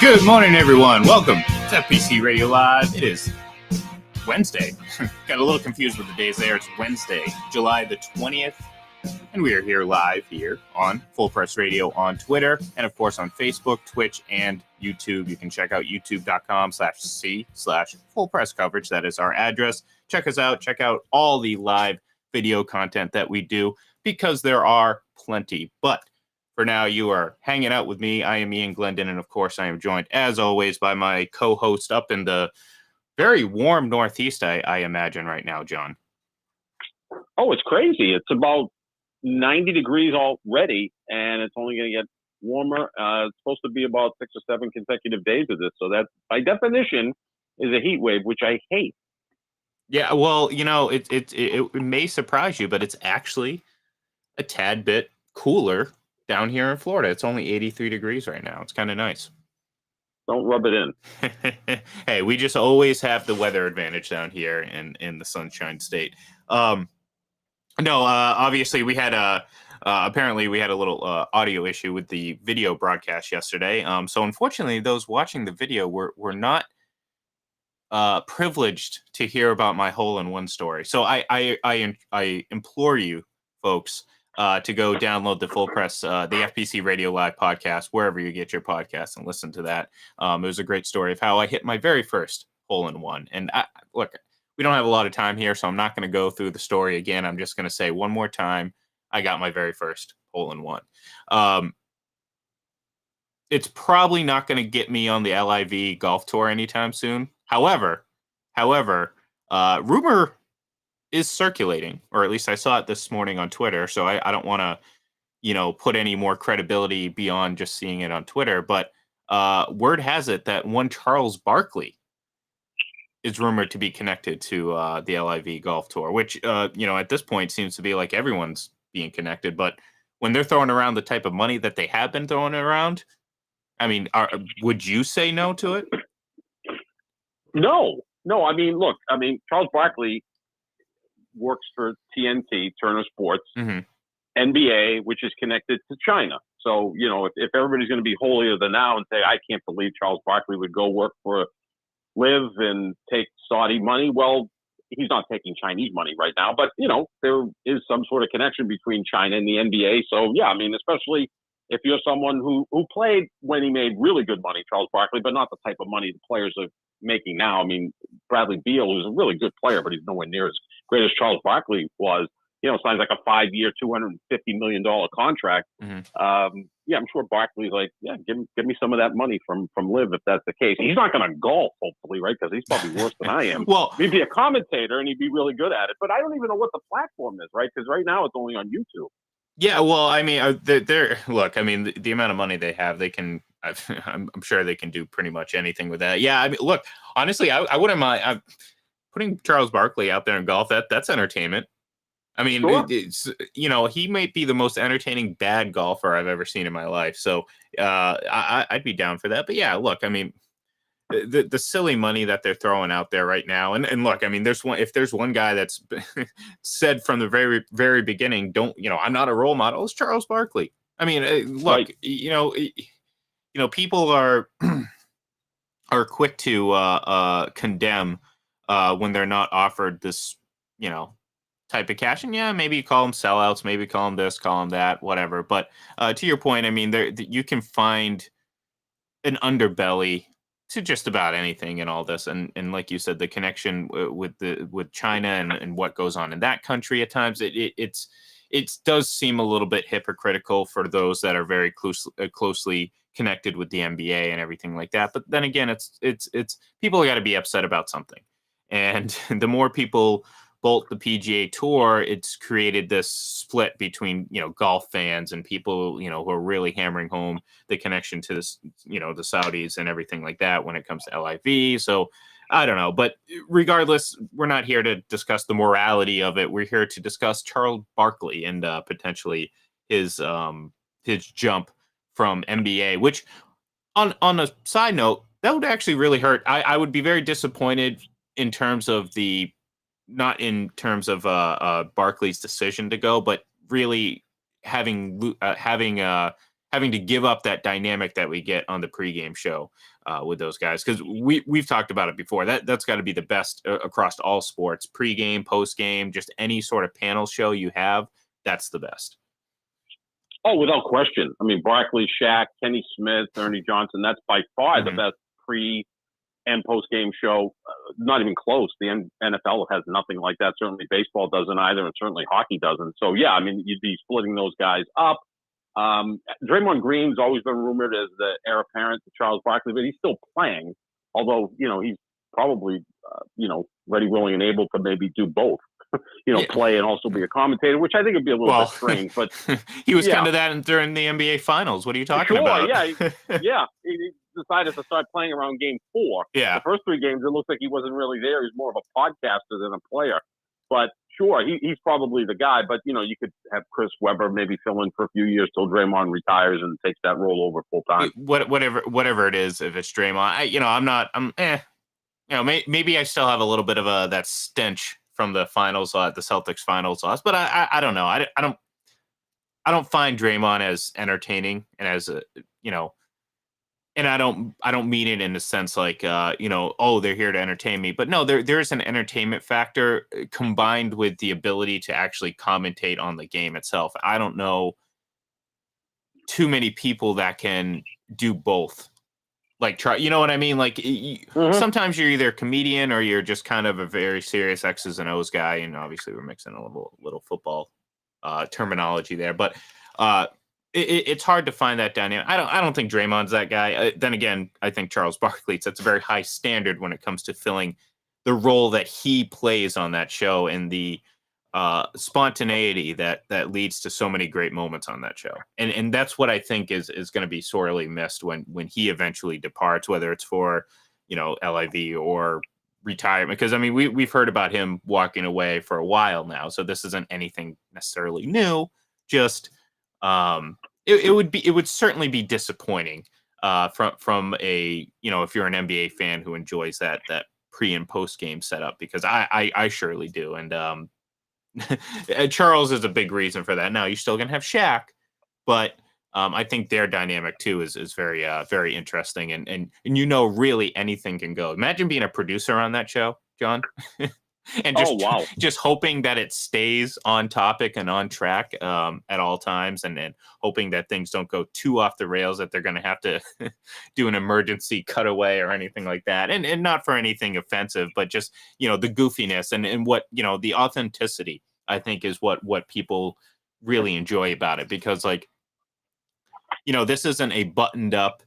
Good morning, everyone. Welcome to FPC Radio Live. It is Wednesday. Got a little confused with the days there. It's Wednesday, July the 20th. And we are here live here on Full Press Radio on Twitter and, of course, on Facebook, Twitch, and YouTube. You can check out youtube.com/c/full press coverage. That is our address. Check us out. Check out all the live video content that we do because there are plenty. But for now, you are hanging out with me. I am Ian Glendon, and of course, I am joined, as always, by my co-host up in the very warm Northeast, I imagine, right now, John. Oh, it's crazy. It's about 90 degrees already, and it's only going to get warmer. It's supposed to be about 6 or 7 consecutive days of this, so that, by definition, is a heat wave, which I hate. Yeah, well, you know, it may surprise you, but it's actually a tad bit cooler down here in Florida. It's only 83 degrees right now. It's kind of nice. Don't rub it in. Hey, we just always have the weather advantage down here in the Sunshine State. Obviously we had apparently we had a little audio issue with the video broadcast yesterday. So unfortunately, those watching the video were not privileged to hear about my hole-in-one story. So I implore you folks to go download the Full Press, the FPC Radio Live podcast, wherever you get your podcasts, and listen to that. It was a great story of how I hit my very first hole-in-one. And look, we don't have a lot of time here, so I'm not going to go through the story again. I'm just going to say one more time, I got my very first hole-in-one. It's probably not going to get me on the LIV golf tour anytime soon. However, rumor is circulating, or at least I saw it this morning on Twitter. So I don't want to, put any more credibility beyond just seeing it on Twitter. But word has it that one Charles Barkley is rumored to be connected to the LIV golf tour, which, at this point seems to be like everyone's being connected. But when they're throwing around the type of money that they have been throwing around, I mean, would you say no to it? No. I mean, look, Charles Barkley works for TNT, Turner Sports, NBA, which is connected to China. So, if everybody's going to be holier than thou and say, I can't believe Charles Barkley would go work for Live and take Saudi money, well, he's not taking Chinese money right now. But, there is some sort of connection between China and the NBA. So, yeah, especially if you're someone who played when he made really good money, Charles Barkley, but not the type of money the players are making now. Bradley Beal is a really good player, but he's nowhere near as great as Charles Barkley was. Signs like a 5-year, $250 million contract. I'm sure Barkley's like, yeah, give me some of that money from Live if that's the case. He's not going to golf, hopefully, right? Because he's probably worse than I am. Well, he'd be a commentator and he'd be really good at it. But I don't even know what the platform is, right? Because right now it's only on YouTube. Yeah, well, the amount of money they have, they can. I'm sure they can do pretty much anything with that. Yeah, look, honestly, I wouldn't mind putting Charles Barkley out there in golf. That's entertainment. Sure. He might be the most entertaining bad golfer I've ever seen in my life. So I'd be down for that. But yeah, look, the silly money that they're throwing out there right now, and look, there's one guy that's said from the very, very beginning, I'm not a role model, it's Charles Barkley. Look, right. People are quick to condemn when they're not offered this, type of cash. And yeah, maybe you call them sellouts, maybe call them this, call them that, whatever. But to your point, you can find an underbelly to just about anything in all this. And like you said, the connection with China and what goes on in that country at times, it does seem a little bit hypocritical for those that are very closely connected with the NBA and everything like that. But then again, it's people got to be upset about something. And the more people bolt the PGA Tour, it's created this split between, golf fans and people, who are really hammering home the connection to this, the Saudis and everything like that when it comes to LIV. So I don't know. But regardless, we're not here to discuss the morality of it. We're here to discuss Charles Barkley and potentially his jump from NBA, which on a side note, that would actually really hurt. I would be very disappointed in terms of not in terms of Barkley's decision to go, but really having having to give up that dynamic that we get on the pregame show with those guys, because we've talked about it before. That's got to be the best across all sports, pregame, postgame, just any sort of panel show you have. That's the best. Oh, without question. I mean, Barkley, Shaq, Kenny Smith, Ernie Johnson. That's by far the best pre and post game show. Not even close. The NFL has nothing like that. Certainly, baseball doesn't either, and certainly hockey doesn't. So yeah, I mean, you'd be splitting those guys up. Draymond Green's always been rumored as the heir apparent to Charles Barkley, but he's still playing. Although, he's probably, ready, willing, and able to maybe do both. Play and also be a commentator, which I think would be a little bit strange. But he was kind of that during the NBA Finals. What are you talking about? Yeah. He decided to start playing around Game 4. Yeah. The first 3 games, it looks like he wasn't really there. He's more of a podcaster than a player. But sure, he's probably the guy. But you could have Chris Webber maybe fill in for a few years till Draymond retires and takes that role over full time. Whatever it is, if it's Draymond, maybe I still have a little bit of that stench from the finals, the Celtics finals loss, but I don't know. I don't find Draymond as entertaining, and as and I don't mean it in the sense like they're here to entertain me, but no, there's an entertainment factor combined with the ability to actually commentate on the game itself. I don't know too many people that can do both. Like, try, you know what I mean? Like, sometimes you're either a comedian or you're just kind of a very serious X's and O's guy. And obviously, we're mixing a little football terminology there. But it's hard to find that dynamic. I don't think Draymond's that guy. Then again, I think Charles Barkley sets a very high standard when it comes to filling the role that he plays on that show, and the spontaneity that leads to so many great moments on that show. And that's what I think is going to be sorely missed when he eventually departs, whether it's for, LIV or retirement. Because I mean, we've heard about him walking away for a while now, so this isn't anything necessarily new. Just it would certainly be disappointing from a, if you're an NBA fan who enjoys that pre and post game setup, because I surely do. And Charles is a big reason for that. Now you're still gonna have Shaq, but I think their dynamic too is very very interesting, and really anything can go. Imagine being a producer on that show, John, and just hoping that it stays on topic and on track at all times, and hoping that things don't go too off the rails, that they're gonna have to do an emergency cutaway or anything like that, and not for anything offensive, but just the goofiness and what the authenticity, I think, is what people really enjoy about it. Because this isn't a buttoned up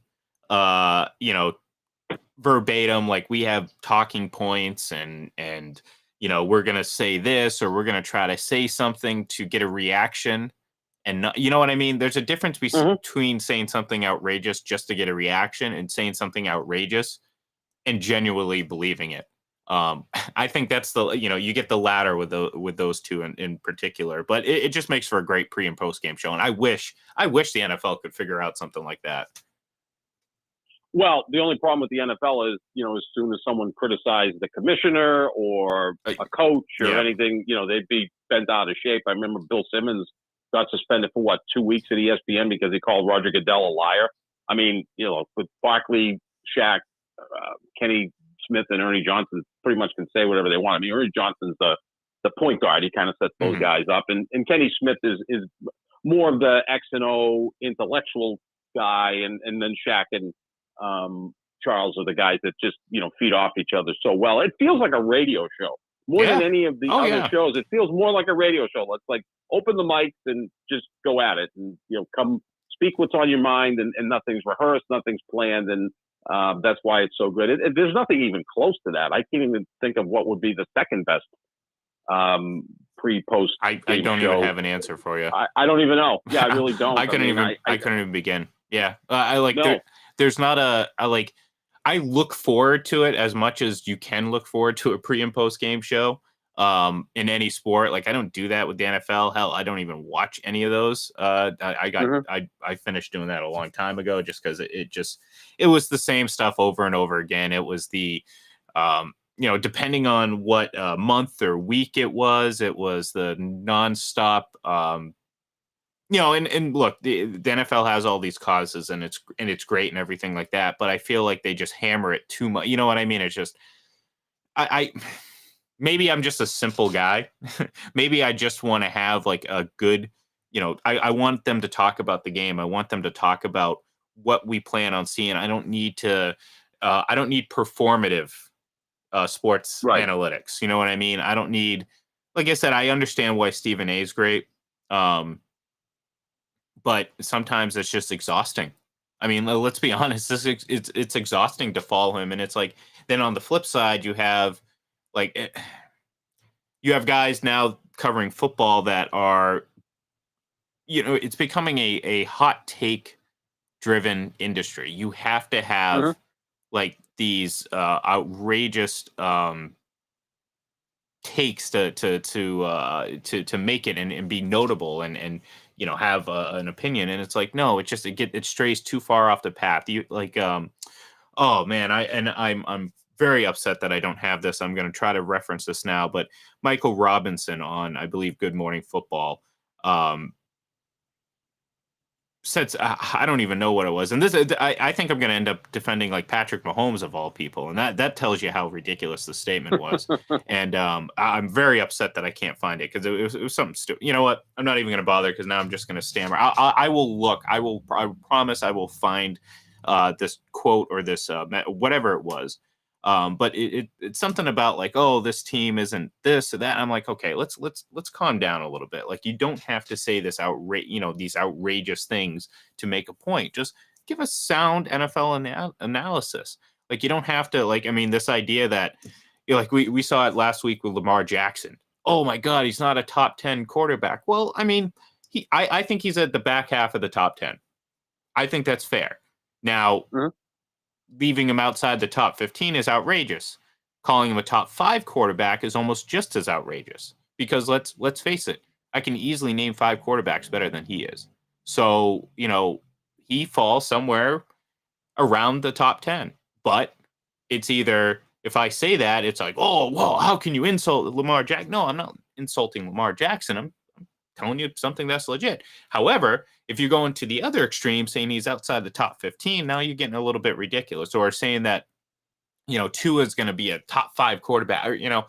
verbatim, like we have talking points and we're going to say this, or we're going to try to say something to get a reaction. And not, you know what I mean? There's a difference between saying something outrageous just to get a reaction and saying something outrageous and genuinely believing it. I think that's you get the latter with those two in particular, but it just makes for a great pre and post game show. And I wish the NFL could figure out something like that. Well, the only problem with the NFL is, as soon as someone criticized the commissioner or a coach or anything, they'd be bent out of shape. I remember Bill Simmons got suspended for 2 weeks at ESPN because he called Roger Goodell a liar. I mean, with Barkley, Shaq, Kenny Smith, and Ernie Johnson pretty much can say whatever they want. I mean, Ernie Johnson's the point guard. He kind of sets those guys up. And Kenny Smith is more of the X and O intellectual guy. And then Shaq and Charles are the guys that just, feed off each other so well. It feels like a radio show more than any of the other shows. It feels more like a radio show. Let's open the mics and just go at it, and, come speak what's on your mind, and nothing's rehearsed, nothing's planned. And that's why it's so good. There's nothing even close to that. I can't even think of what would be the second best pre-post. I don't show. even have an answer for you. I don't even know. Yeah, I really don't. I couldn't even begin. Yeah, there's not I look forward to it as much as you can look forward to a pre and post game show in any sport. Like, I don't do that with the NFL. Hell, I don't even watch any of those. I finished doing that a long time ago, just because it was the same stuff over and over again. It was the depending on what month or week it was the nonstop and look, the NFL has all these causes, and it's great and everything like that. But I feel like they just hammer it too much. You know what I mean? It's just I maybe I'm just a simple guy. Maybe I just want to have like a good, I want them to talk about the game. I want them to talk about what we plan on seeing. I don't need performative sports Right. analytics. You know what I mean? I don't need, like I said, I understand why Stephen A is great. But sometimes it's just exhausting. I mean, let's be honest. It's exhausting to follow him, and it's like then on the flip side, like you have guys now covering football that are, it's becoming a hot take driven industry. You have to have like these outrageous takes to make it and be notable and have an opinion. And it's like, no, it strays too far off the path. You like oh man, I'm very upset that I don't have this. I'm going to try to reference this now, but Michael Robinson on, I believe, Good Morning Football said, I don't even know what it was. And I think I'm going to end up defending like Patrick Mahomes of all people. And that tells you how ridiculous the statement was. And I'm very upset that I can't find it because it was something stupid. You know what? I'm not even going to bother because now I'm just going to stammer. I will look. I promise I will find this quote or this whatever it was. But it's something about like, oh, this team isn't this or that. I'm like, okay, let's calm down a little bit. Like, you don't have to say these outrageous things to make a point. Just give a sound NFL analysis. Like, you don't have to, like, I mean, this idea that, like we saw it last week with Lamar Jackson. Oh my God, he's not a top 10 quarterback. Well, I mean, I think he's at the back half of the top 10. I think that's fair. Now, leaving him outside the top 15 is outrageous. Calling him a top 5 quarterback is almost just as outrageous because let's face it, I can easily name 5 quarterbacks better than he is. So, he falls somewhere around the top 10. But it's either, if I say that, it's like, oh, well, how can you insult Lamar Jackson? No, I'm not insulting Lamar Jackson. I'm telling you something that's legit. However, if you go into the other extreme, saying he's outside the top 15, now you're getting a little bit ridiculous. Or saying that, Tua is going to be a top 5 quarterback. Or,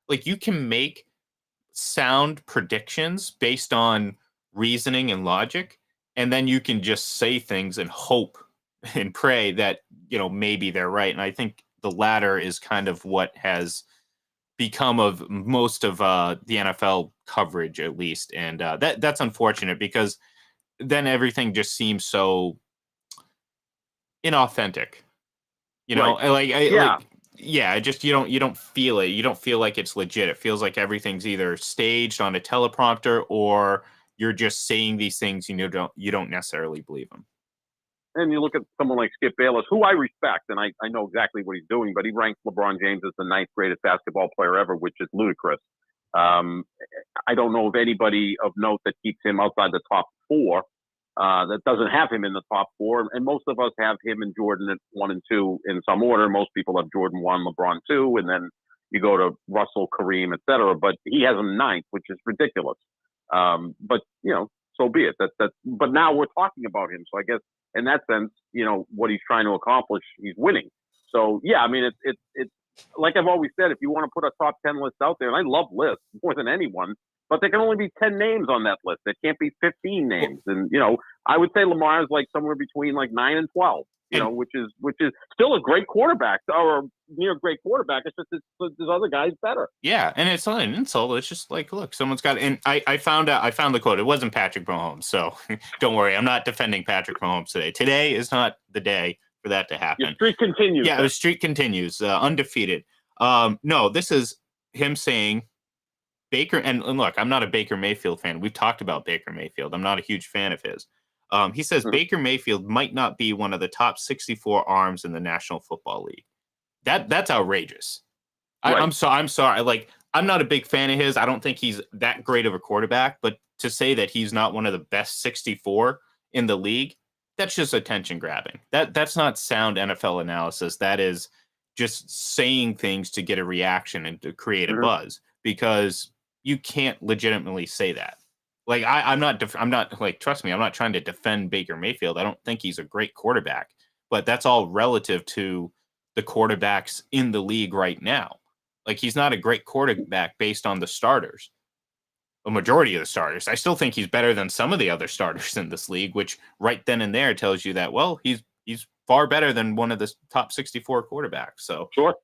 like, you can make sound predictions based on reasoning and logic, and then you can just say things and hope and pray that, maybe they're right. And I think the latter is kind of what has become of most of the NFL coverage, at least. And that's unfortunate because then everything just seems so inauthentic, Right. just you don't feel it. You don't feel like it's legit. It feels like everything's either staged on a teleprompter or you're just saying these things and you don't necessarily believe them. And you look at someone like Skip Bayless, who I respect, and I know exactly what he's doing, but he ranks LeBron James as the 9th greatest basketball player ever, which is ludicrous. I don't know of anybody of note that keeps him outside the top 4, that doesn't have him in the top 4. And most of us have him and Jordan at 1 and 2 in some order. Most people have Jordan 1, LeBron 2, and then you go to Russell, Kareem, etc. But he has him 9th, which is ridiculous. But, so be it. But now we're talking about him. So I guess in that sense, what he's trying to accomplish, he's winning. So, yeah, I mean, it's like I've always said, if you want to put a top 10 list out there, and I love lists more than anyone, but there can only be 10 names on that list. There can't be 15 names. And, I would say Lamar is like somewhere between like 9 and 12, which is still a great quarterback or near great quarterback. It's just there's other guys better. Yeah. And it's not an insult. It's just like, look, someone's got, and I found the quote. It wasn't Patrick Mahomes. So don't worry. I'm not defending Patrick Mahomes today. Today is not the day for that to happen. Your streak continues. Yeah. The streak continues, undefeated. No, this is him saying Baker. And look, I'm not a Baker Mayfield fan. We've talked about Baker Mayfield. I'm not a huge fan of his. He says Baker Mayfield might not be one of the top 64 arms in the National Football League. That's outrageous. Right. I'm sorry. Like, I'm not a big fan of his. I don't think he's that great of a quarterback. But to say that he's not one of the best 64 in the league, that's just attention grabbing. That's not sound NFL analysis. That is just saying things to get a reaction and to create a buzz, because you can't legitimately say that. Like I'm not like, trust me, I'm not trying to defend Baker Mayfield. I don't think he's a great quarterback, but that's all relative to the quarterbacks in the league right now. Like he's not a great quarterback based on the starters, a majority of the starters. I still think he's better than some of the other starters in this league, which right then and there tells you that, well, he's far better than one of the top 64 quarterbacks. So Sure.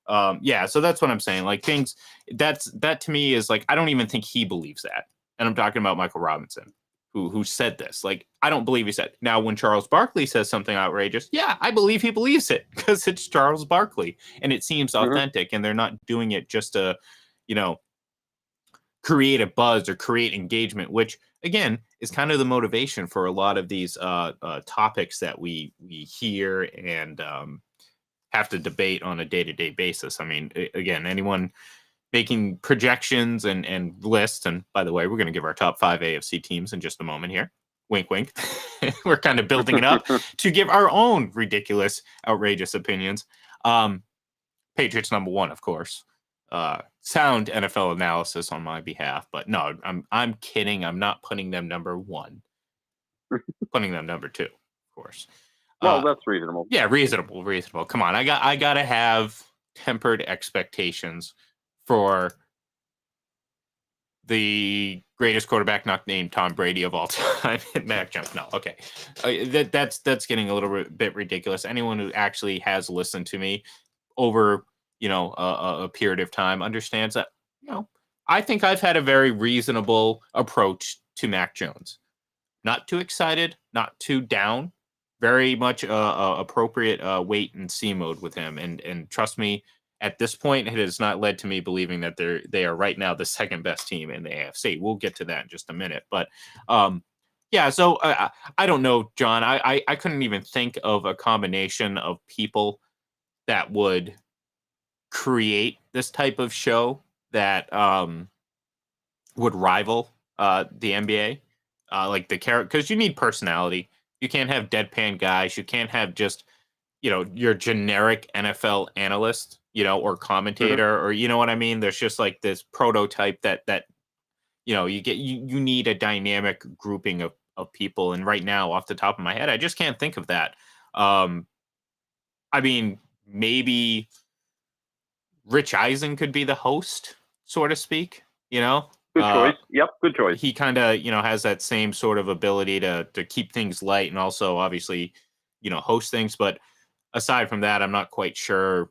yeah, so that's what I'm saying. Like that to me is like, I don't even think he believes that. And I'm talking about Michael Robinson, who said this. Like, I don't believe he said. Now, when Charles Barkley says something outrageous, yeah, I believe he believes it because it's Charles Barkley and it seems authentic, and they're not doing it just to, you know, create a buzz or create engagement, which again is kind of the motivation for a lot of these topics that we hear and have to debate on a day-to-day basis. I mean, again, anyone making projections and lists, and by the way, we're going to give our top 5 AFC teams in just a moment here. Wink, wink. We're kind of building it up to give our own ridiculous, outrageous opinions. Patriots number 1, of course. Sound NFL analysis on my behalf, but no, I'm kidding. I'm not putting them number 1. Putting them number 2, of course. Well, that's reasonable. Yeah, reasonable. Come on, I gotta have tempered expectations for the greatest quarterback not named Tom Brady of all time, Mac Jones. No, okay, that's getting a little bit ridiculous. Anyone who actually has listened to me over a period of time understands that I think I've had a very reasonable approach to Mac Jones. Not too excited, not too down. Very much appropriate wait and see mode with him, and trust me, at this point, it has not led to me believing that they are right now the second best team in the AFC. We'll get to that in just a minute, but yeah. So I don't know, John. I couldn't even think of a combination of people that would create this type of show that would rival the NBA, like the character, because you need personality. You can't have deadpan guys. You can't have just your generic NFL analyst, or commentator, or you know what I mean. There's just like this prototype that you need a dynamic grouping of people. And right now, off the top of my head, I just can't think of that. I mean, maybe Rich Eisen could be the host, so to speak. Good choice. Yep, good choice. He kind of has that same sort of ability to keep things light and also obviously host things. But aside from that, I'm not quite sure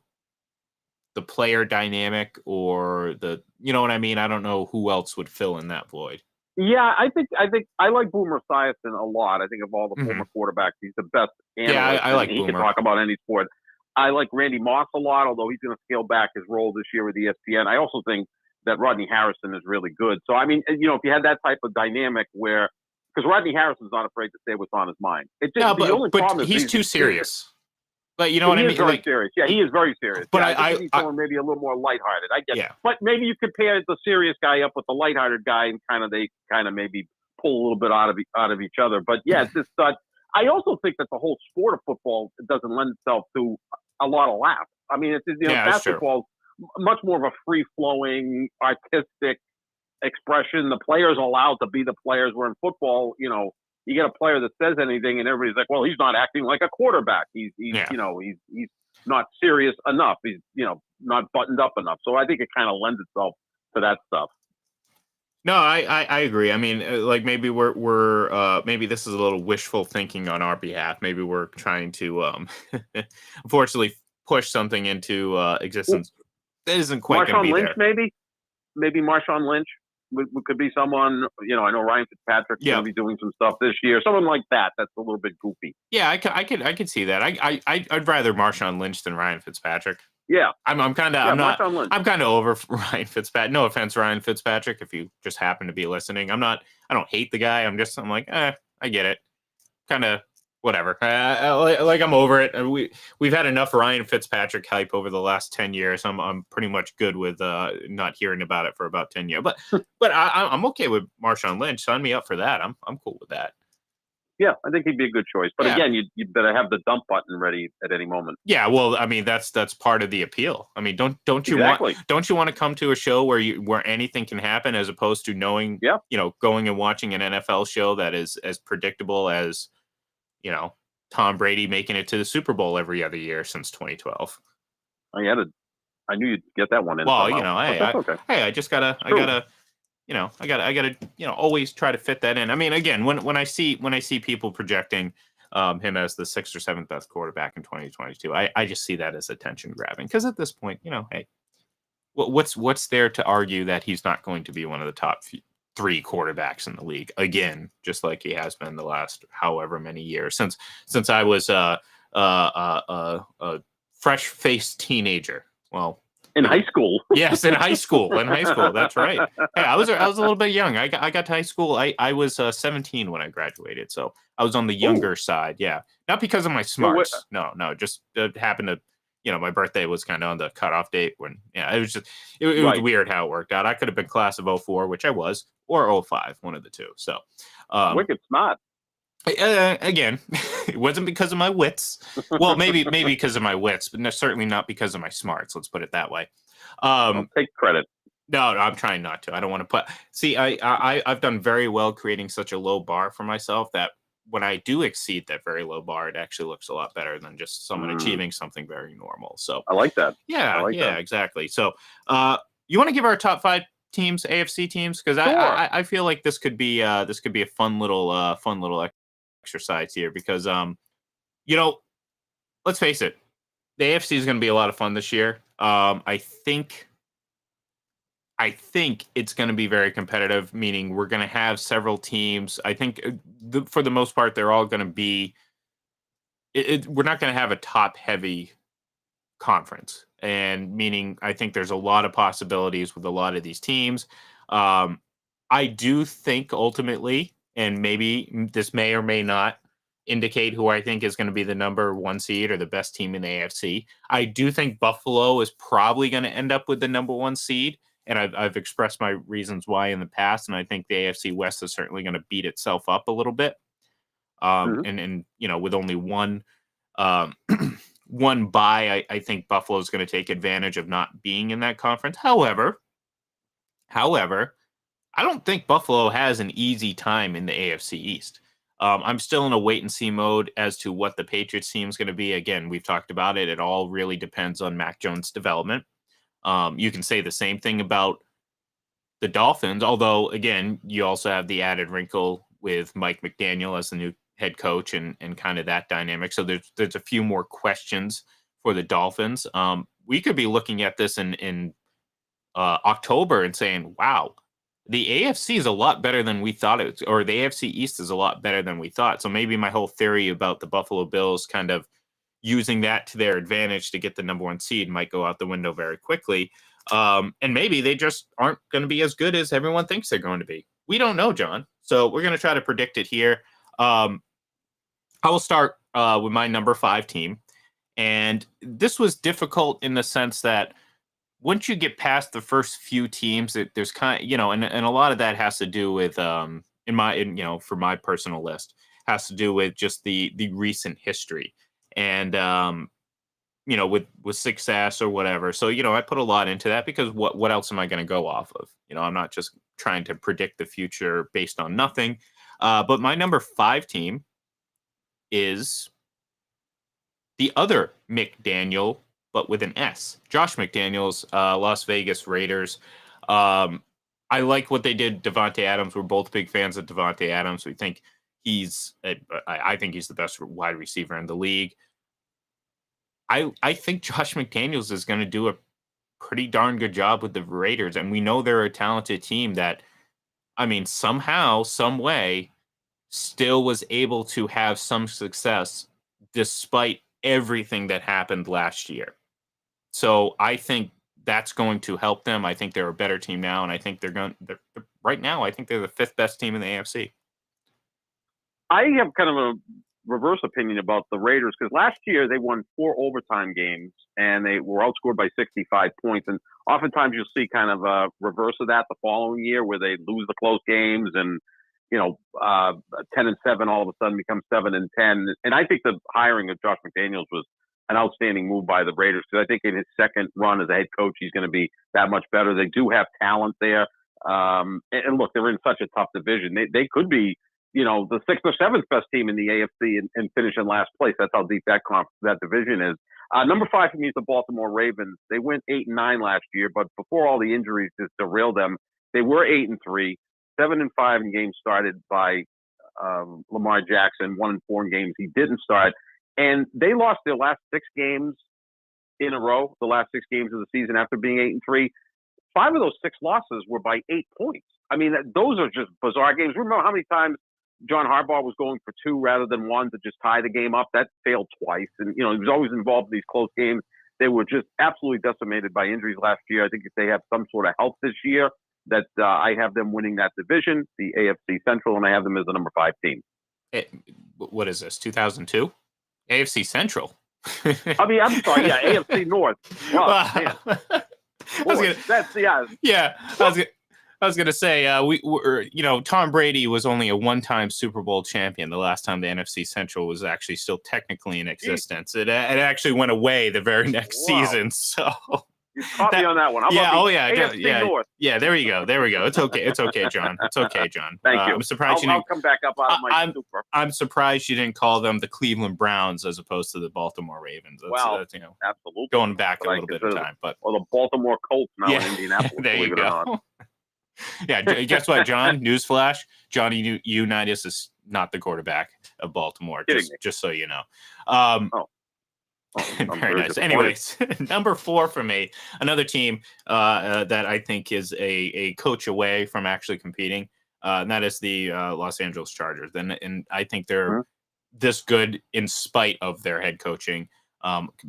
the player dynamic or you know what I mean. I don't know who else would fill in that void. Yeah, I think I like Boomer Esiason a lot. I think of all the former quarterbacks, he's the best analyst. Yeah, I like he Boomer. can talk about any sport. I like Randy Moss a lot, although he's going to scale back his role this year with ESPN. I also think that Rodney Harrison is really good. So, I mean, if you had that type of dynamic where, because Rodney Harrison's not afraid to say what's on his mind. It's just, the only problem is he's too serious. But you know what I mean? He is very serious. Yeah, he is very serious. But I think someone maybe a little more lighthearted. I get it. But maybe you could pair the serious guy up with the lighthearted guy, and they maybe pull a little bit out of each other. But yeah, it's just I also think that the whole sport of football doesn't lend itself to a lot of laughs. I mean, basketball is much more of a free-flowing, artistic expression. The players are allowed to be the players. Where in football, you get a player that says anything, and everybody's like, "Well, he's not acting like a quarterback. He's not serious enough. He's not buttoned up enough." So I think it kind of lends itself to that stuff. No, I agree. I mean, like maybe we're maybe this is a little wishful thinking on our behalf. Maybe we're trying to unfortunately push something into existence that isn't quite going to be Lynch, there. Maybe Marshawn Lynch could be someone. I know Ryan Fitzpatrick's going to be doing some stuff this year. Someone like that. That's a little bit goofy. Yeah, I could see that. I'd rather Marshawn Lynch than Ryan Fitzpatrick. Yeah, I'm kind of over Ryan Fitzpatrick. No offense, Ryan Fitzpatrick, if you just happen to be listening. I don't hate the guy. I'm like, I get it. Kind of whatever. Like I'm over it. We've had enough Ryan Fitzpatrick hype over the last 10 years. I'm pretty much good with not hearing about it for about 10 years. But I'm okay with Marshawn Lynch. Sign me up for that. I'm cool with that. Yeah, I think he'd be a good choice. But again, you better have the dump button ready at any moment. Yeah, well, I mean that's part of the appeal. I mean, don't you want to come to a show where anything can happen as opposed to knowing, going and watching an NFL show that is as predictable as, Tom Brady making it to the Super Bowl every other year since 2012. I knew you'd get that one in. Well, somehow. I just gotta always try to fit that in. I mean, again, when I see people projecting him as the 6th or 7th best quarterback in 2022, I just see that as attention grabbing, because at this point, hey, what's there to argue that he's not going to be one of the top 3 quarterbacks in the league again, just like he has been the last however many years since I was a fresh-faced teenager. Well, in high school. Yes, in high school. That's right. Hey, I was a little bit young. I got to high school. I was 17 when I graduated, so I was on the younger side. Yeah, not because of my smarts. No, just happened to. My birthday was kind of on the cutoff date when. Yeah, it was just it was weird how it worked out. I could have been class of 04, which I was, or 05, one of the two. So, wicked smart. Again, it wasn't because of my wits. Well, maybe because of my wits, but certainly not because of my smarts. Let's put it that way. I'll take credit. No, I'm trying not to. I don't want to put. See, I've done very well creating such a low bar for myself that when I do exceed that very low bar, it actually looks a lot better than just someone achieving something very normal. So I like that. Yeah, exactly. So, you want to give our top 5 teams, AFC teams, because I feel like this could be a fun little exercise here, because let's face it, the AFC is going to be a lot of fun this year. I think it's going to be very competitive, meaning we're going to have several teams. I think for the most part, they're all going to be. We're not going to have a top-heavy conference, and meaning I think there's a lot of possibilities with a lot of these teams. I do think ultimately, and maybe this may or may not indicate who I think is going to be the number 1 seed or the best team in the AFC. I do think Buffalo is probably going to end up with the number 1 seed, and I've expressed my reasons why in the past, and I think the AFC West is certainly going to beat itself up a little bit. And with only one bye, I think Buffalo is going to take advantage of not being in that conference. However, I don't think Buffalo has an easy time in the AFC East. I'm still in a wait and see mode as to what the Patriots team is going to be. Again, we've talked about it. It all really depends on Mac Jones' development. You can say the same thing about the Dolphins, although, again, you also have the added wrinkle with Mike McDaniel as the new head coach and kind of that dynamic. So there's a few more questions for the Dolphins. We could be looking at this in October and saying, wow, the AFC is a lot better than we thought it was, or the AFC East is a lot better than we thought. So maybe my whole theory about the Buffalo Bills kind of using that to their advantage to get the number 1 seed might go out the window very quickly. And maybe they just aren't going to be as good as everyone thinks they're going to be. We don't know, John. So we're going to try to predict it here. I will start with my number 5 team. And this was difficult in the sense that once you get past the first few teams, there's kind of, and a lot of that has to do with, for my personal list, has to do with just the recent history and, with success or whatever. So, I put a lot into that because what else am I going to go off of? I'm not just trying to predict the future based on nothing. But my number 5 team is the other McDaniel, but with an S. Josh McDaniels, Las Vegas Raiders. I like what they did. Devontae Adams. We're both big fans of Devontae Adams. We think I think he's the best wide receiver in the league. I think Josh McDaniels is going to do a pretty darn good job with the Raiders, and we know they're a talented team that, somehow, some way, still was able to have some success despite everything that happened last year. So I think that's going to help them. I think they're a better team now, and I think right now, I think they're the 5th best team in the AFC. I have kind of a reverse opinion about the Raiders because last year they won 4 overtime games and they were outscored by 65 points. And oftentimes you'll see kind of a reverse of that the following year where they lose the close games and 10-7 all of a sudden becomes 7-10. And I think the hiring of Josh McDaniels was an outstanding move by the Raiders, because I think in his second run as a head coach, he's going to be that much better. They do have talent there. And look, they're in such a tough division. They could be, the sixth or seventh best team in the AFC and finish in last place. That's how deep that division is. Number 5 for me is the Baltimore Ravens. They went 8-9 last year, but before all the injuries just derailed them, they were 8-3, 7-5 in games started by Lamar Jackson, 1-4 in games he didn't start, and they lost their last 6 games in a row. The last 6 games of the season after being 8-3, 5 of those 6 losses were by 8 points. I mean, those are just bizarre games. Remember how many times John Harbaugh was going for 2 rather than 1 to just tie the game up? That failed twice. And, he was always involved in these close games. They were just absolutely decimated by injuries last year. I think if they have some sort of health this year, that I have them winning that division, the AFC Central, and I have them as the number 5 team. What is this, 2002? AFC Central? I mean, I'm sorry. Yeah, AFC North. Oh, man. I was gonna say Tom Brady was only a 1-time Super Bowl champion. The last time the NFC Central was actually still technically in existence. It actually went away the very next season. So you caught me on that one. AFC North. Yeah. There we go. It's okay, John. Thank you. I'm surprised I'll come back up out of my super. I'm surprised you didn't call them the Cleveland Browns as opposed to the Baltimore Ravens. That's absolutely going back a little bit of time, or the Baltimore Colts now in Indianapolis. There you go. Yeah, guess what, John? Newsflash: Johnny Unitas is not the quarterback of Baltimore. Just so you know. Very nice. Anyways, number 4 for me, another team that I think is a coach away from actually competing, and that is the Los Angeles Chargers. And I think they're this good in spite of their head coaching.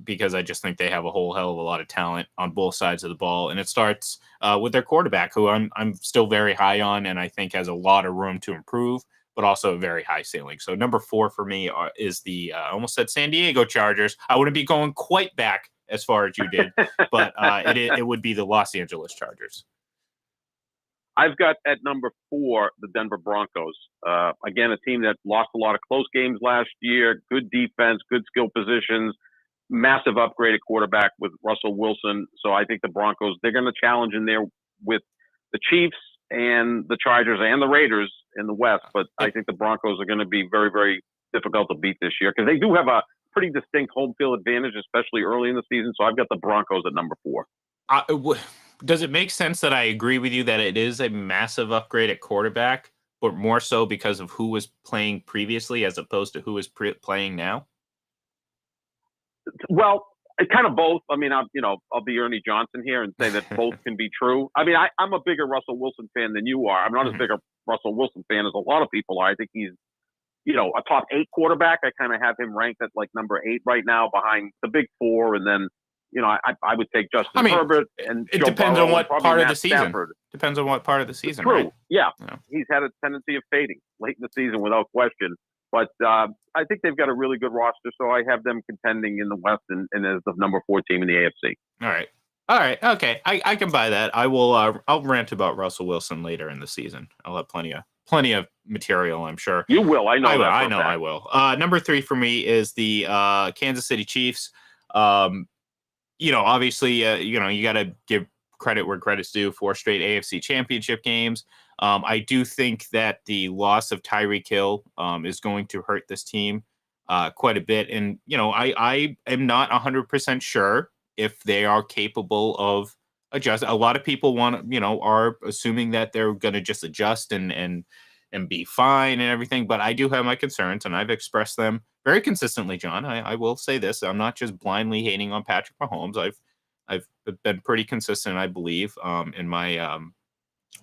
Because I just think they have a whole hell of a lot of talent on both sides of the ball. And it starts with their quarterback, who I'm still very high on and I think has a lot of room to improve, but also a very high ceiling. So number 4 for me is the, I almost said San Diego Chargers. I wouldn't be going quite back as far as you did, but it would be the Los Angeles Chargers. I've got at number 4, the Denver Broncos. Again, a team that lost a lot of close games last year, good defense, good skill positions, massive upgraded quarterback with Russell Wilson. So I think the Broncos, they're going to challenge in there with the Chiefs and the Chargers and the Raiders in the West. But I think the Broncos are going to be very, very difficult to beat this year because they do have a pretty distinct home field advantage, especially early in the season. So I've got the Broncos at number 4. Does it make sense that I agree with you that it is a massive upgrade at quarterback, but more so because of who was playing previously as opposed to who is playing now? Well, kind of both. I mean, I'll be Ernie Johnson here and say that both can be true. I mean, I'm a bigger Russell Wilson fan than you are. I'm not as big a Russell Wilson fan as a lot of people are. I think he's, a top 8 quarterback. I kind of have him ranked at like number 8 right now behind the big 4. And then, I would take Justin Herbert and it Joe depends Burrow on what part of the season. Stafford. Depends on what part of the season. True. Right? Yeah. He's had a tendency of fading late in the season without question. But I think they've got a really good roster, so I have them contending in the West and as the number 4 team in the AFC. All right. Okay, I can buy that. I will. I'll rant about Russell Wilson later in the season. I'll have plenty of material, I'm sure. You will. I know. I will. Number 3 for me is the Kansas City Chiefs. Obviously, you got to give credit where credit's due. 4 straight AFC Championship games. I do think that the loss of Tyreek Hill is going to hurt this team quite a bit. And, I am not 100% sure if they are capable of adjusting. A lot of people are assuming that they're going to just adjust and be fine and everything. But I do have my concerns, and I've expressed them very consistently, John. I will say this. I'm not just blindly hating on Patrick Mahomes. I've been pretty consistent, I believe, in my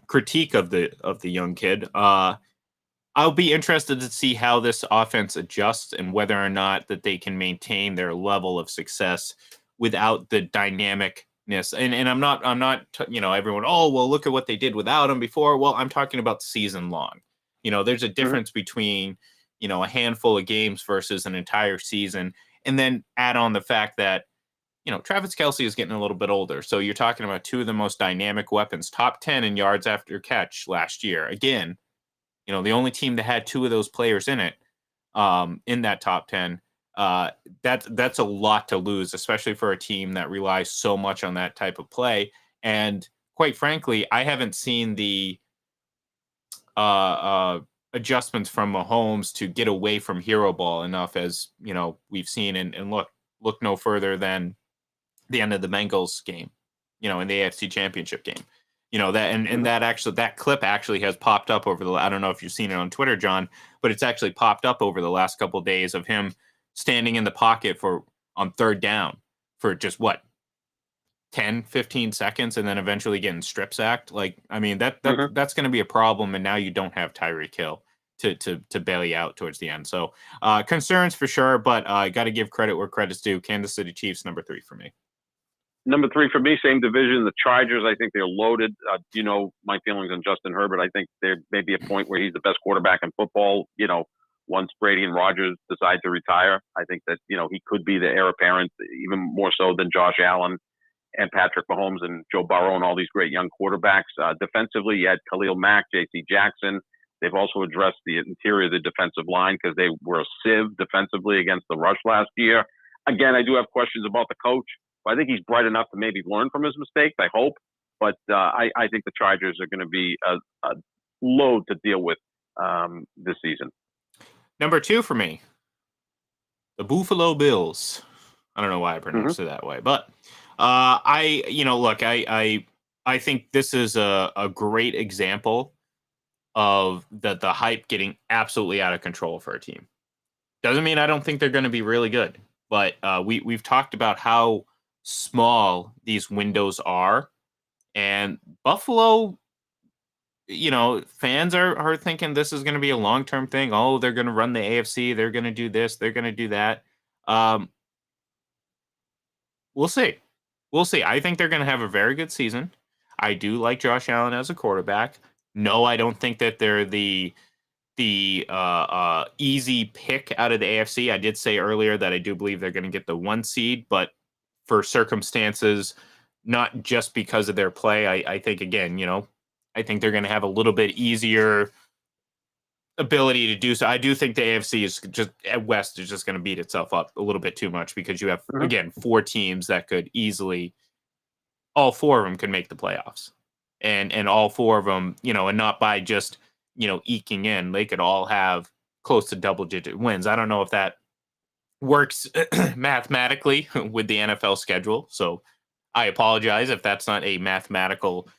critique of the young kid. I'll be interested to see how this offense adjusts and whether or not that they can maintain their level of success without the dynamicness. And I'm not everyone, oh, well, look at what they did without him before. Well, I'm talking about season long. There's a difference between, a handful of games versus an entire season. And then add on the fact that, Travis Kelce is getting a little bit older. So you're talking about 2 of the most dynamic weapons, top 10 in yards after catch last year. Again, the only team that had two of those players in it, in that top 10. That's a lot to lose, especially for a team that relies so much on that type of play. And quite frankly, I haven't seen the uh, uh, adjustments from Mahomes to get away from hero ball enough, as we've seen. And look no further than the end of the Bengals game, in the AFC Championship game. That clip actually has popped up over I don't know if you've seen it on Twitter, John, but it's actually popped up over the last couple of days of him standing in the pocket on third down for just 10, 15 seconds, and then eventually getting strip sacked. That's going to be a problem. And now you don't have Tyreek Hill to bail you out towards the end. So concerns for sure, but I got to give credit where credit's due. Kansas City Chiefs, number 3 for me. Number 3 for me, same division. The Chargers, I think they're loaded. My feelings on Justin Herbert. I think there may be a point where he's the best quarterback in football. Once Brady and Rodgers decide to retire, I think that, he could be the heir apparent, even more so than Josh Allen and Patrick Mahomes and Joe Burrow and all these great young quarterbacks. Defensively, you had Khalil Mack, J.C. Jackson. They've also addressed the interior of the defensive line because they were a sieve defensively against the rush last year. Again, I do have questions about the coach. I think he's bright enough to maybe learn from his mistakes, I hope. But I think the Chargers are going to be a load to deal with this season. Number 2 for me, the Buffalo Bills. I don't know why I pronounced it that way, but I think this is a great example of the hype getting absolutely out of control for a team. Doesn't mean I don't think they're going to be really good, but we've talked about how small these windows are, and Buffalo, fans are thinking this is going to be a long-term thing. Oh, they're going to run the AFC. They're going to do this. They're going to do that. We'll see. I think they're going to have a very good season. I do like Josh Allen as a quarterback. No, I don't think that they're the easy pick out of the AFC. I did say earlier that I do believe they're going to get the 1 seed, but for circumstances, not just because of their play. I think, again, I think they're going to have a little bit easier ability to do so. I do think the AFC is just at West is just going to beat itself up a little bit too much because you have, again, 4 teams that could easily, all 4 of them could make the playoffs. And all 4 of them, and not by just, eking in, they could all have close to double-digit wins. I don't know if that works mathematically with the NFL schedule. So I apologize if that's not a mathematical,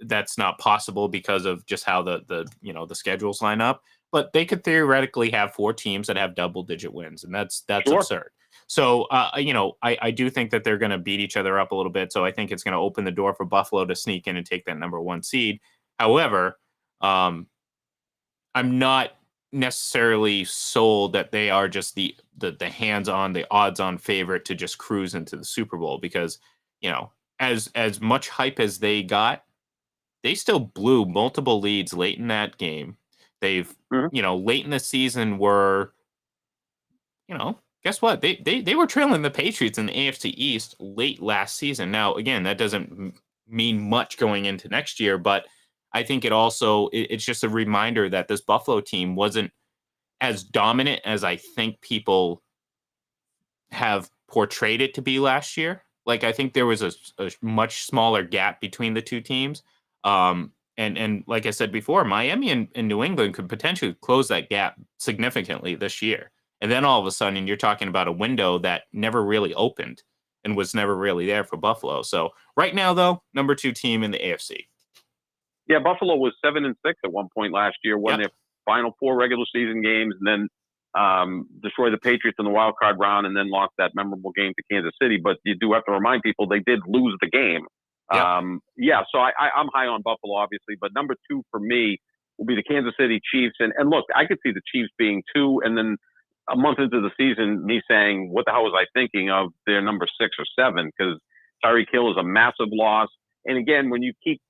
that's not possible because of just how the schedules line up. But they could theoretically have 4 teams that have double-digit wins, and that's sure. Absurd. So, I do think that they're going to beat each other up a little bit. So I think it's going to open the door for Buffalo to sneak in and take that number 1 seed. However, I'm not necessarily sold that they are just the hands-on, the odds-on favorite to just cruise into the Super Bowl because, as much hype as they got, they still blew multiple leads late in that game. They've, late in the season were, guess what? They were trailing the Patriots in the AFC East late last season. Now, again, that doesn't mean much going into next year, but I think it's just a reminder that this Buffalo team wasn't as dominant as I think people have portrayed it to be last year. Like, I think there was a much smaller gap between the 2 teams. And like I said before, Miami and New England could potentially close that gap significantly this year. And then all of a sudden, you're talking about a window that never really opened and was never really there for Buffalo. So right now, though, number 2 team in the AFC. Yeah, Buffalo was 7-6 at one point last year, won their final 4 regular season games, and then destroyed the Patriots in the wild card round, and then lost that memorable game to Kansas City. But you do have to remind people they did lose the game. So I'm high on Buffalo, obviously, but number 2 for me will be the Kansas City Chiefs. And look, I could see the Chiefs being 2, and then a month into the season, me saying, what the hell was I thinking of their number 6 or 7? Because Tyreek Hill is a massive loss. And again, when you keep,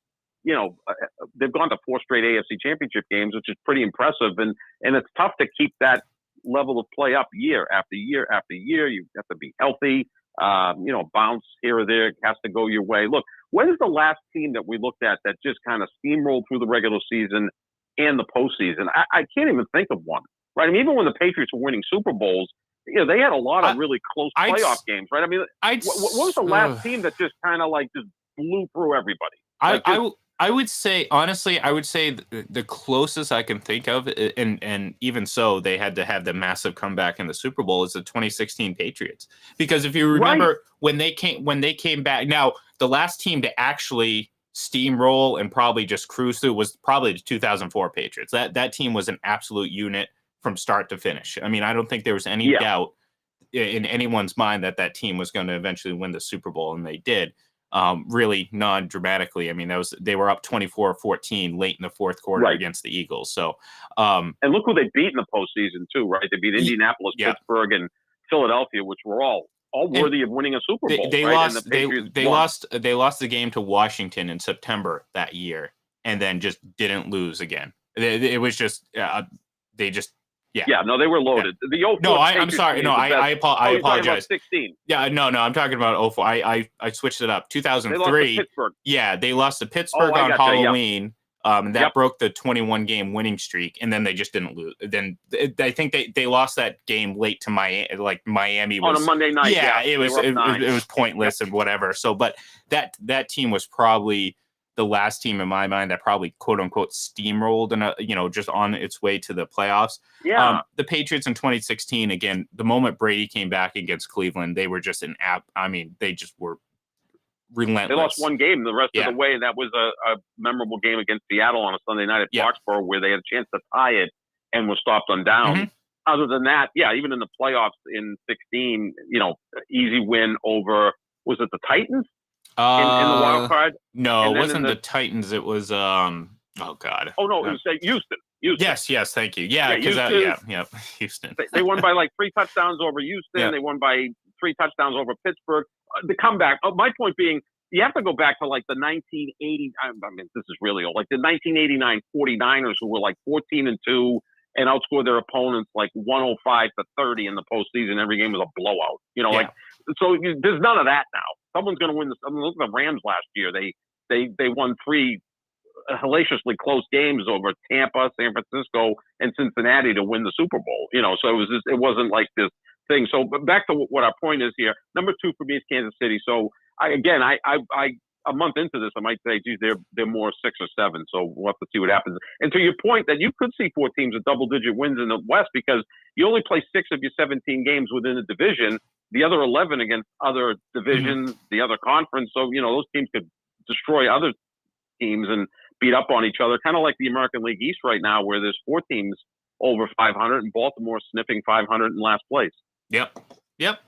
they've gone to 4 straight AFC championship games, which is pretty impressive. And it's tough to keep that level of play up year after year after year. You have to be healthy. Bounce here or there has to go your way. Look, when is the last team that we looked at that just kind of steamrolled through the regular season and the postseason. I can't even think of one, right? I mean, even when the Patriots were winning Super Bowls, they had a lot of really close playoff games, right? I mean, what was the last team that just kind of like just blew through everybody? I would say, honestly, the closest I can think of, and even so, they had to have the massive comeback in the Super Bowl, is the 2016 Patriots. Because if you remember, when they came back, now the last team to actually steamroll and probably just cruise through was probably the 2004 Patriots. That team was an absolute unit from start to finish. I mean, I don't think there was any doubt in anyone's mind that team was going to eventually win the Super Bowl, and they did. Really non-dramatically. I mean, they were up 24-14 late in the fourth quarter against the Eagles. So, and look who they beat in the postseason too, right? They beat Indianapolis, Pittsburgh, and Philadelphia, which were all worthy of winning a Super Bowl. They lost. They lost the game to Washington in September that year, and then just didn't lose again. It was just they just. Yeah, no, they were loaded. Yeah. I'm sorry. No, I apologize. 16. Yeah, no, I'm talking about 04. I switched it up. 2003. They lost to Pittsburgh. Yeah, they lost to Pittsburgh on Halloween. That broke the 21-game winning streak, and then they just didn't lose. Then I think they lost that game late to Miami. Like Miami was on a Monday night. Yeah, it was pointless and whatever. So, but that team was probably the last team in my mind that probably quote unquote steamrolled and just on its way to the playoffs. Yeah. The Patriots in 2016, again, the moment Brady came back against Cleveland, they were just they just were relentless. They lost one game the rest of the way, and that was a memorable game against Seattle on a Sunday night at Foxborough where they had a chance to tie it and was stopped on down. Mm-hmm. Other than that, even in the playoffs in 16, easy win over, was it the Titans? In the wild card? No, it wasn't the Titans. It was oh god. Oh no, it was Houston. Yes, thank you. Yeah, because Houston. They won by like 3 touchdowns over Houston. Yeah. They won by 3 touchdowns over Pittsburgh. The comeback. My point being, you have to go back to like the 1980. I mean, this is really old. Like the 1989 49ers, who were like 14-2 and outscored their opponents like 105-30 in the postseason. Every game was a blowout. So there's none of that now. Someone's going to win this. I mean, look at the Rams last year. They won 3 hellaciously close games over Tampa, San Francisco, and Cincinnati to win the Super Bowl. So it wasn't like this thing. So back to what our point is here. Number 2 for me is Kansas City. So a month into this, I might say, geez, they're more 6 or 7. So we'll have to see what happens. And to your point that you could see 4 teams with double-digit wins in the West because you only play 6 of your 17 games within the division. The other 11 against other divisions, the other conference. So, those teams could destroy other teams and beat up on each other, kind of like the American League East right now, where there's 4 teams over 500 and Baltimore sniffing 500 in last place. Yep.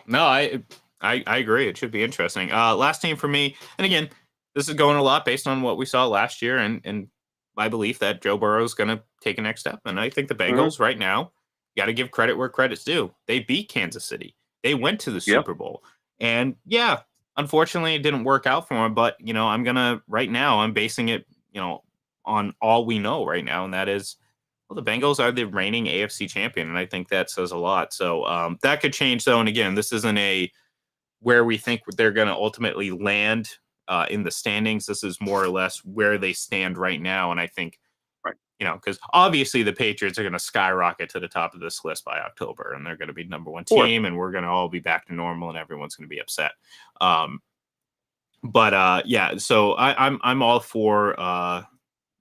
No, I agree. It should be interesting. Last team for me, and again, this is going a lot based on what we saw last year and my belief that Joe Burrow is going to take a next step. And I think the Bengals right now, got to give credit where credit's due. They beat Kansas City. They went to the Super Bowl. And unfortunately it didn't work out for them, but I'm basing it, on all we know right now. And that is, the Bengals are the reigning AFC champion. And I think that says a lot. So that could change though. And again, this isn't where we think they're going to ultimately land in the standings. This is more or less where they stand right now. And I think, because obviously the Patriots are going to skyrocket to the top of this list by October, and they're going to be number 1 team, and we're going to all be back to normal, and everyone's going to be upset. So I'm all for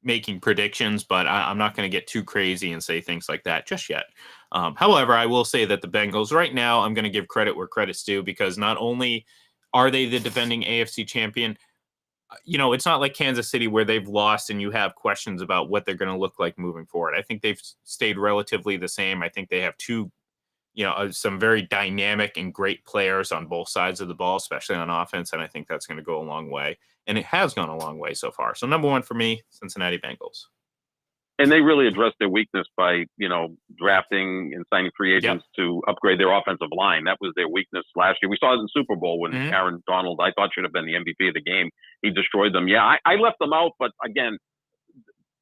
making predictions, but I'm not going to get too crazy and say things like that just yet. However, I will say that the Bengals right now, I'm going to give credit where credit's due, because not only are they the defending AFC champion, it's not like Kansas City where they've lost and you have questions about what they're going to look like moving forward. I think they've stayed relatively the same. I think they have 2, some very dynamic and great players on both sides of the ball, especially on offense. And I think that's going to go a long way. And it has gone a long way so far. So number 1 for me, Cincinnati Bengals. And they really addressed their weakness by, drafting and signing free agents to upgrade their offensive line. That was their weakness last year. We saw it in the Super Bowl when Aaron Donald, I thought, should have been the MVP of the game. He destroyed them. Yeah, I left them out. But again,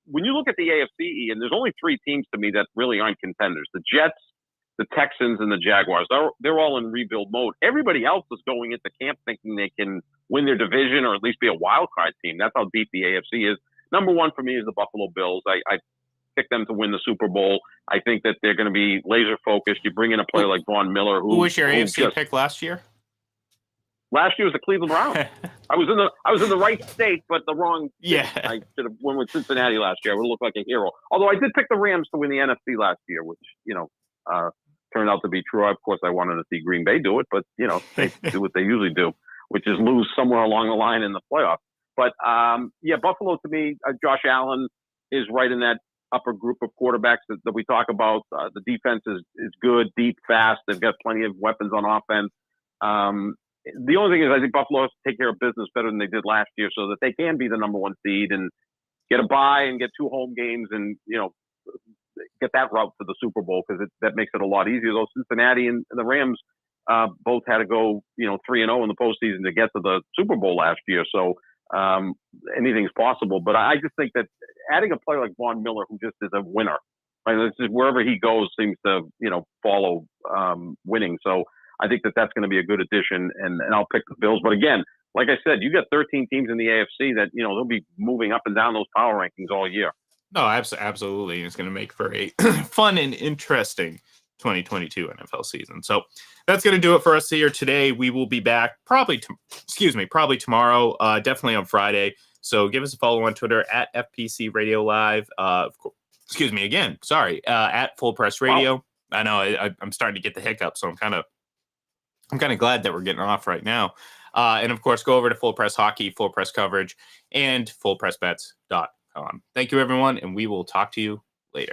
when you look at the AFC, and there's only 3 teams to me that really aren't contenders: the Jets, the Texans, and the Jaguars. They're all in rebuild mode. Everybody else is going into camp thinking they can win their division or at least be a wild card team. That's how deep the AFC is. Number 1 for me is the Buffalo Bills. pick them to win the Super Bowl. I think that they're going to be laser focused. You bring in a player like Von Miller, who was your AFC pick last year? Last year was the Cleveland Browns. I was in the right state, but the wrong state. Yeah. I should have went with Cincinnati last year. I would look like a hero. Although I did pick the Rams to win the NFC last year, which, turned out to be true. Of course, I wanted to see Green Bay do it, but, they do what they usually do, which is lose somewhere along the line in the playoffs. But, Buffalo, to me, Josh Allen is right in that upper group of quarterbacks that we talk about. The defense is good, deep, fast. They've got plenty of weapons on offense. The only thing is I think Buffalo has to take care of business better than they did last year so that they can be the number one seed and get a bye and get 2 home games and, get that route to the Super Bowl because that makes it a lot easier. Though Cincinnati and the Rams both had to go, 3-0 in the postseason to get to the Super Bowl last year. So anything's possible. But I just think that adding a player like Von Miller, who just is a winner, right? It's just wherever he goes seems to, follow winning. So I think that's going to be a good addition, and I'll pick the Bills. But again, like I said, you got 13 teams in the AFC that, they'll be moving up and down those power rankings all year. No, absolutely. It's going to make for a fun and interesting 2022 NFL season. So that's going to do it for us here today. We will be back probably tomorrow, definitely on Friday. So give us a follow on Twitter at FPC Radio Live. At Full Press Radio. Wow. I know I'm starting to get the hiccup, so I'm kind of glad that we're getting off right now. And of course, go over to Full Press Hockey, Full Press Coverage, and FullPressBets.com. Thank you, everyone, and we will talk to you